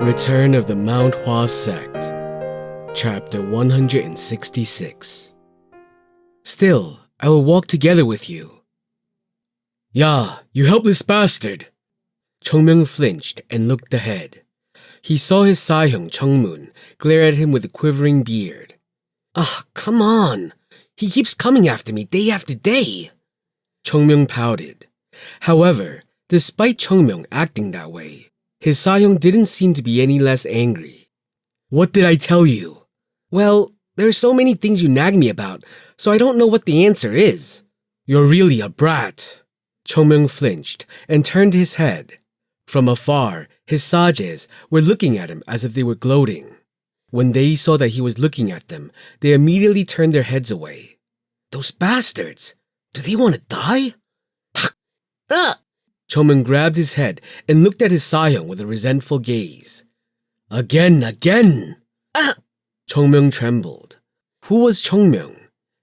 Return of the Mount Hua Sect, Chapter 166. Still, I will walk together with you. Ya, you helpless bastard! Chongmyung flinched and looked ahead. He saw his Sahyung Chungmoon glare at him with a quivering beard. Come on! He keeps coming after me day after day! Chongmyung pouted. However, despite Chongmyung acting that way, his Sahyung didn't seem to be any less angry. What did I tell you? Well, there are so many things you nag me about, so I don't know what the answer is. You're really a brat. Chongmyung flinched and turned his head. From afar, his sages were looking at him as if they were gloating. When they saw that he was looking at them, they immediately turned their heads away. Those bastards! Do they want to die? Chongmyung grabbed his head and looked at his Sahyung with a resentful gaze. Again! Chongmyung trembled. Who was Chongmyung?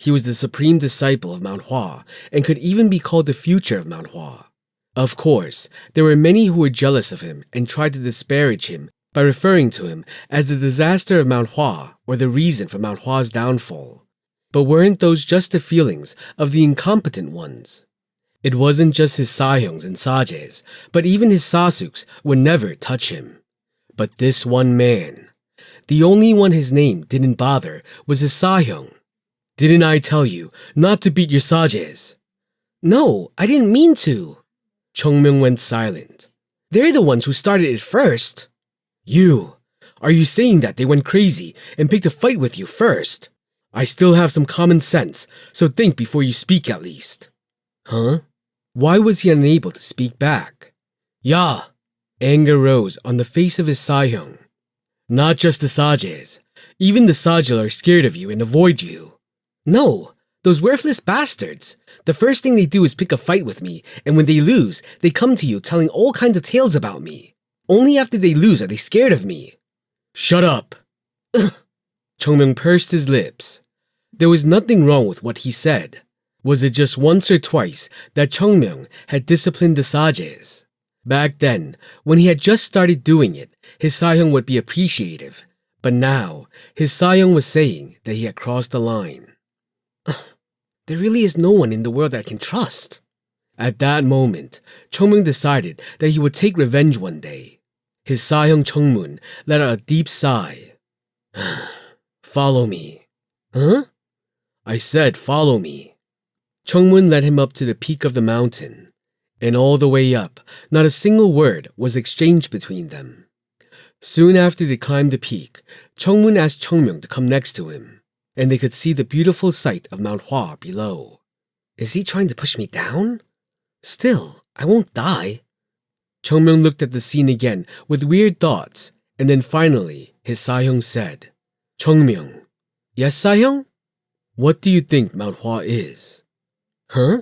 He was the supreme disciple of Mount Hua and could even be called the future of Mount Hua. Of course, there were many who were jealous of him and tried to disparage him by referring to him as the disaster of Mount Hua or the reason for Mount Hua's downfall. But weren't those just the feelings of the incompetent ones? It wasn't just his Sahyungs and Sajes, but even his Sasuks would never touch him. But this one man, the only one his name didn't bother was his Sahyung. Didn't I tell you not to beat your Sajes? No, I didn't mean to. Chongmyung went silent. They're the ones who started it first. Are you saying that they went crazy and picked a fight with you first? I still have some common sense, so think before you speak at least. Huh? Why was he unable to speak back? Ya! Anger rose on the face of his Sahyung. Not just the Sajes. Even the Sajil are scared of you and avoid you. No, those worthless bastards. The first thing they do is pick a fight with me, and when they lose, they come to you telling all kinds of tales about me. Only after they lose are they scared of me. Shut up! Chongmyung pursed his lips. There was nothing wrong with what he said. Was it just once or twice that Chongmyung had disciplined the Sajes? Back then, when he had just started doing it, his Sahyung would be appreciative. But now, his Sahyung was saying that he had crossed the line. There really is no one in the world that I can trust. At that moment, Chongmyung decided that he would take revenge one day. His Sahyung Chongmoon let out a deep sigh. Follow me. Huh? I said follow me. Chongmoon led him up to the peak of the mountain, and all the way up, not a single word was exchanged between them. Soon after they climbed the peak, Chongmoon asked Chongmyung to come next to him, and they could see the beautiful sight of Mount Hua below. Is he trying to push me down? Still, I won't die. Chongmyung looked at the scene again with weird thoughts, and then finally, his Sahyung said, Chongmyung. Yes, Sahyung? What do you think Mount Hua is? Huh?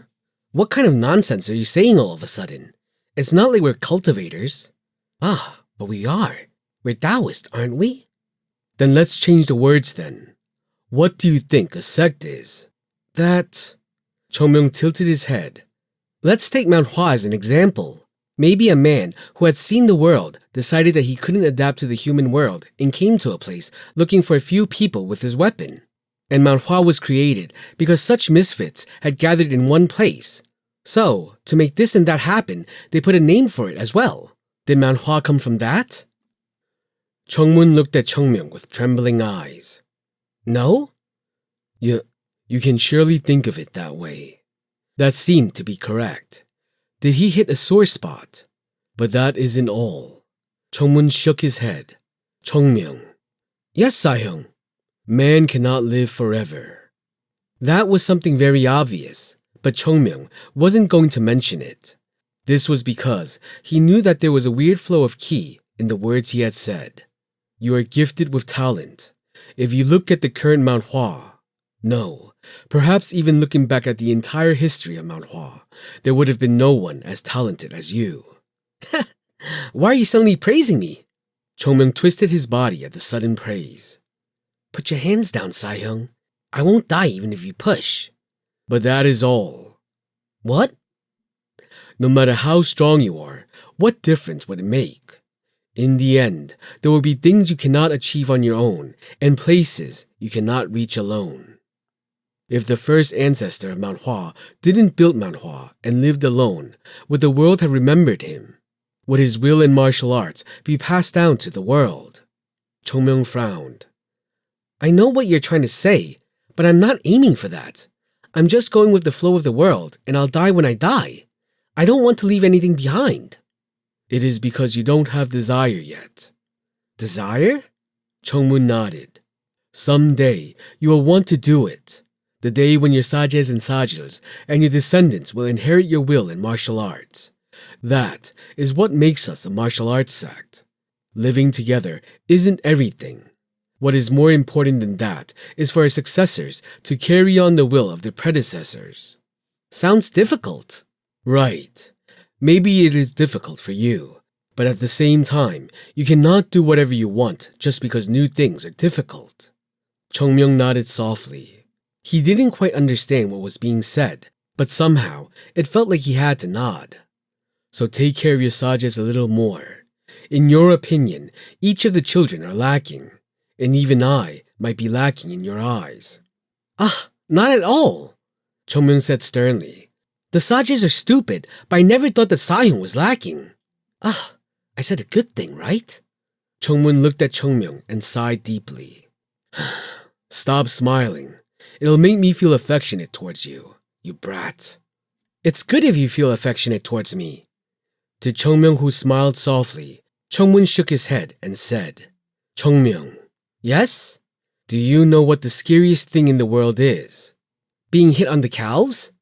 What kind of nonsense are you saying all of a sudden? It's not like we're cultivators. But we are. We're Taoist, aren't we? Then let's change the words then. What do you think a sect is? Chongmyung tilted his head. Let's take Mount Hua as an example. Maybe a man who had seen the world decided that he couldn't adapt to the human world and came to a place looking for a few people with his weapon. And Mount Hua was created because such misfits had gathered in one place. So, to make this and that happen, they put a name for it as well. Did Mount Hua come from that? Chongmoon looked at Chongmyung with trembling eyes. No? You can surely think of it that way. That seemed to be correct. Did he hit a sore spot? But that isn't all. Chongmoon shook his head. Chongmyung. Yes, Sahyung. Man cannot live forever. That was something very obvious, but Chongmyung wasn't going to mention it. This was because he knew that there was a weird flow of ki in the words he had said. You are gifted with talent. If you look at the current Mount Hua, no, perhaps even looking back at the entire history of Mount Hua, there would have been no one as talented as you. Why are you suddenly praising me? Chongmyung twisted his body at the sudden praise. Put your hands down, Sahyung. I won't die even if you push. But that is all. What? No matter how strong you are, what difference would it make? In the end, there will be things you cannot achieve on your own and places you cannot reach alone. If the first ancestor of Mount Hua didn't build Mount Hua and lived alone, would the world have remembered him? Would his will in martial arts be passed down to the world? Chongmyung frowned. I know what you're trying to say, but I'm not aiming for that. I'm just going with the flow of the world, and I'll die when I die. I don't want to leave anything behind. It is because you don't have desire yet. Desire? Chongmun nodded. Someday, you will want to do it. The day when your sages and sages and your descendants will inherit your will in martial arts. That is what makes us a martial arts sect. Living together isn't everything. What is more important than that is for our successors to carry on the will of their predecessors. Sounds difficult. Right. Maybe it is difficult for you, but at the same time, you cannot do whatever you want just because new things are difficult. Chongmyung nodded softly. He didn't quite understand what was being said, but somehow it felt like he had to nod. So take care of your sages a little more. In your opinion, each of the children are lacking, and even I might be lacking in your eyes. Not at all, Chongmyung said sternly. The sages are stupid, but I never thought that Sahyung was lacking. I said a good thing, right? Chongmun looked at Chongmyung and sighed deeply. Stop smiling. It'll make me feel affectionate towards you, you brat. It's good if you feel affectionate towards me. To Chongmyung, who smiled softly, Chongmun shook his head and said, Chongmyung, yes? Do you know what the scariest thing in the world is? Being hit on the calves?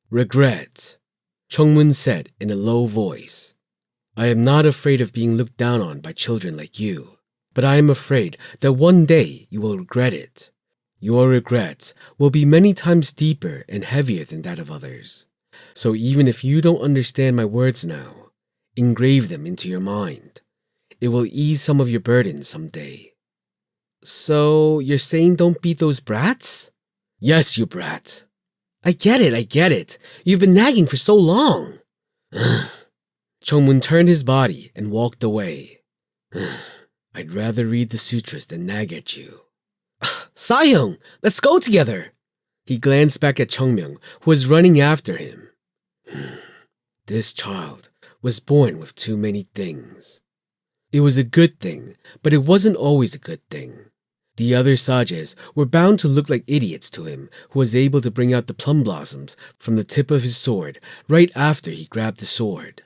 Regret, Chongmun said in a low voice. I am not afraid of being looked down on by children like you, but I am afraid that one day you will regret it. Your regrets will be many times deeper and heavier than that of others. So even if you don't understand my words now, engrave them into your mind. It will ease some of your burdens someday. So you're saying don't beat those brats? Yes, you brat. I get it. You've been nagging for so long. Chongmun turned his body and walked away. I'd rather read the sutras than nag at you. Sahyung, let's go together. He glanced back at Chongmyung, who was running after him. This child was born with too many things. It was a good thing, but it wasn't always a good thing. The other sages were bound to look like idiots to him, who was able to bring out the plum blossoms from the tip of his sword right after he grabbed the sword.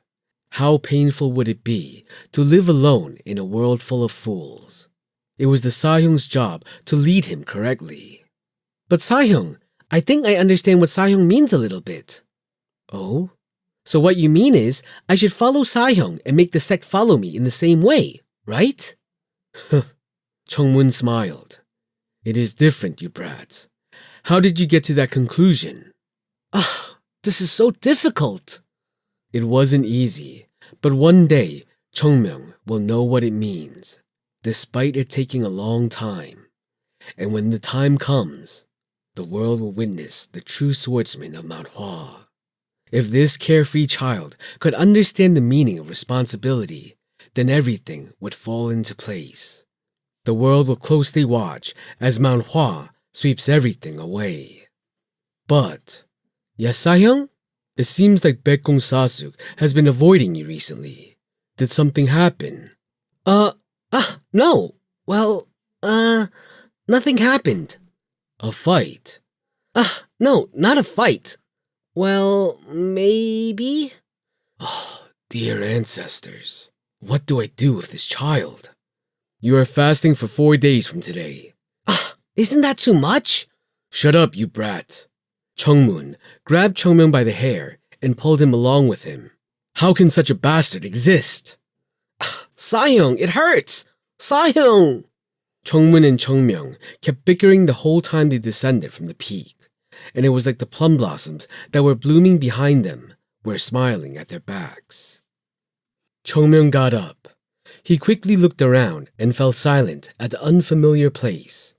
How painful would it be to live alone in a world full of fools? It was the Sahyung's job to lead him correctly. But Sahyung, I think I understand what Sahyung means a little bit. Oh? So what you mean is I should follow Sahyung and make the sect follow me in the same way, right? Chongmun smiled. It is different, you brat. How did you get to that conclusion? This is so difficult. It wasn't easy, but one day Chongmyung will know what it means, despite it taking a long time. And when the time comes, the world will witness the true swordsman of Mount Hua. If this carefree child could understand the meaning of responsibility, then everything would fall into place. The world will closely watch as Mount Hua sweeps everything away. But, yes, Sahyung? It seems like Baekgong Sasuk has been avoiding you recently. Did something happen? No. Well, nothing happened. A fight? No, not a fight. Well, maybe? Oh, dear ancestors. What do I do with this child? You are fasting for 4 days from today. Isn't that too much? Shut up, you brat. Chongmun grabbed Chongmyung by the hair and pulled him along with him. How can such a bastard exist? Sahyung, it hurts! Sahyung! Chongmun and Chongmyung kept bickering the whole time they descended from the peak, and it was like the plum blossoms that were blooming behind them were smiling at their backs. Chongmyung got up. He quickly looked around and fell silent at the unfamiliar place.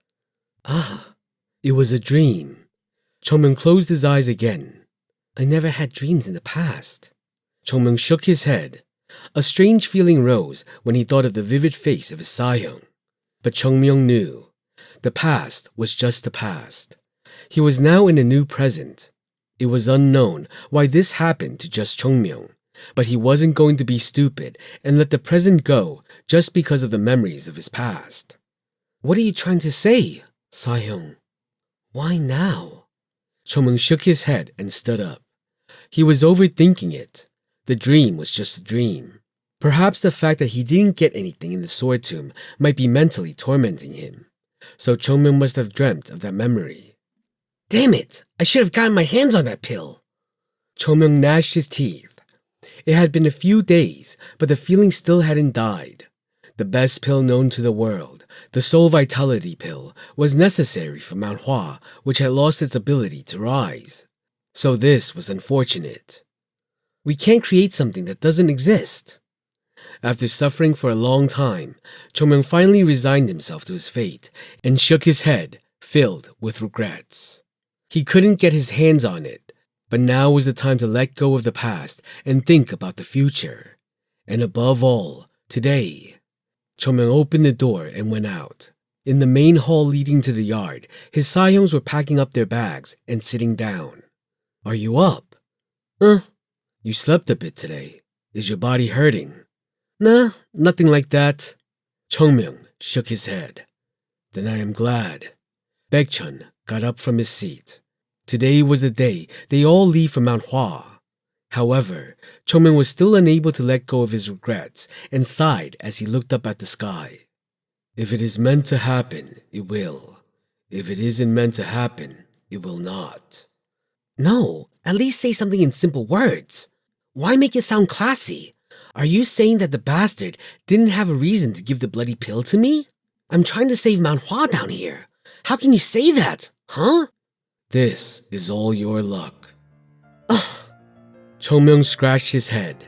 It was a dream. Chongmyung closed his eyes again. I never had dreams in the past. Chongmyung shook his head. A strange feeling rose when he thought of the vivid face of his Sahyung. But Chongmyung knew. The past was just the past. He was now in a new present. It was unknown why this happened to just Chongmyung, but he wasn't going to be stupid and let the present go just because of the memories of his past. What are you trying to say, Sahyung? Why now? Chongmyung shook his head and stood up. He was overthinking it. The dream was just a dream. Perhaps the fact that he didn't get anything in the sword tomb might be mentally tormenting him. So Chongmyung must have dreamt of that memory. Damn it! I should have gotten my hands on that pill! Chongmyung gnashed his teeth. It had been a few days, but the feeling still hadn't died. The best pill known to the world, the Soul Vitality pill, was necessary for Mount Hua, which had lost its ability to rise. So this was unfortunate. We can't create something that doesn't exist. After suffering for a long time, Chongmyung finally resigned himself to his fate and shook his head, filled with regrets. He couldn't get his hands on it, but now was the time to let go of the past and think about the future. And above all, today. Chongmyung opened the door and went out. In the main hall leading to the yard, his Sahyungs were packing up their bags and sitting down. Are you up? You slept a bit today. Is your body hurting? Nah, nothing like that. Chongmyung shook his head. Then I am glad. Baekchun got up from his seat. Today was the day they all leave for Mount Hua. However, Chongmyung was still unable to let go of his regrets and sighed as he looked up at the sky. If it is meant to happen, it will. If it isn't meant to happen, it will not. No, at least say something in simple words. Why make it sound classy? Are you saying that the bastard didn't have a reason to give the bloody pill to me? I'm trying to save Mount Hua down here. How can you say that, huh? This is all your luck. Ugh. Chongmyung scratched his head.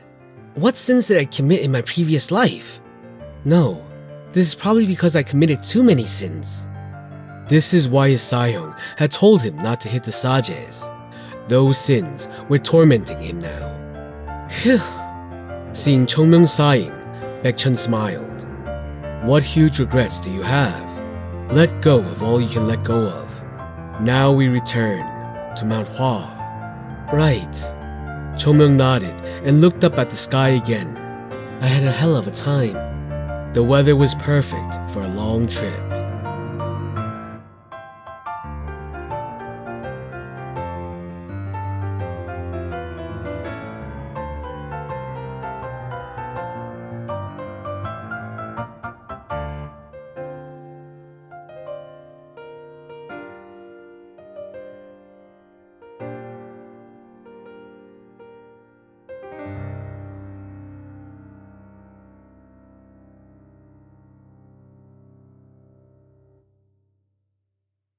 What sins did I commit in my previous life? No, this is probably because I committed too many sins. This is why his Sahyung had told him not to hit the sajes. Those sins were tormenting him now. Phew. Seeing Chongmyung sighing, Baekchun smiled. What huge regrets do you have? Let go of all you can let go of. Now we return to Mount Hua. Right. Chongmyung nodded and looked up at the sky again. I had a hell of a time. The weather was perfect for a long trip.